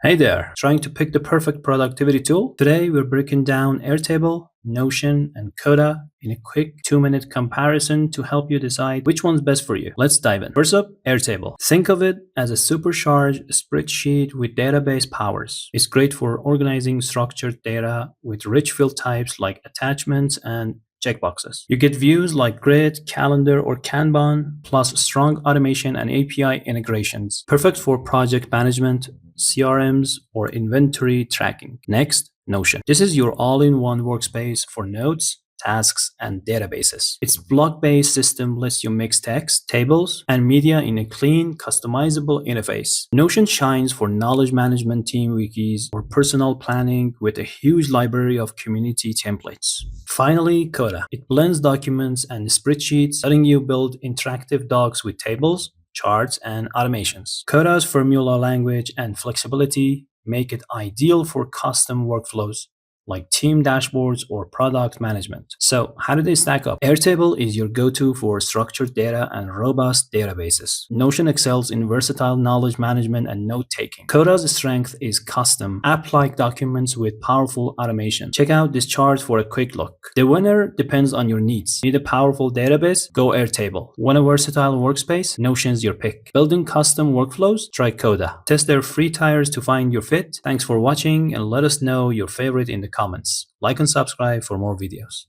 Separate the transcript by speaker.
Speaker 1: Hey there, trying to pick the perfect productivity tool? Today we're breaking down Airtable, Notion, and Coda in a quick 2-minute comparison to help you decide which one's best for you. Let's dive in. First up, Airtable. Think of it as a supercharged spreadsheet with database powers. It's great for organizing structured data with rich field types like attachments and checkboxes. You get views like grid, calendar, or Kanban, plus strong automation and API integrations. Perfect for project management, CRMs, or inventory tracking. Next, Notion. This is your all-in-one workspace for notes, tasks, and databases. Its block-based system lets you mix text, tables, and media in a clean, customizable interface. Notion shines for knowledge management, team wikis, or personal planning with a huge library of community templates. Finally, Coda. It blends documents and spreadsheets, letting you build interactive docs with tables, charts, and automations. Coda's formula language and flexibility make it ideal for custom workflows like team dashboards or product management. So, how do they stack up? Airtable is your go-to for structured data and robust databases. Notion excels in versatile knowledge management and note-taking. Coda's strength is custom, app-like documents with powerful automation. Check out this chart for a quick look. The winner depends on your needs. Need a powerful database? Go Airtable. Want a versatile workspace? Notion's your pick. Building custom workflows? Try Coda. Test their free tiers to find your fit. Thanks for watching, and let us know your favorite in the comments. Like and subscribe for more videos.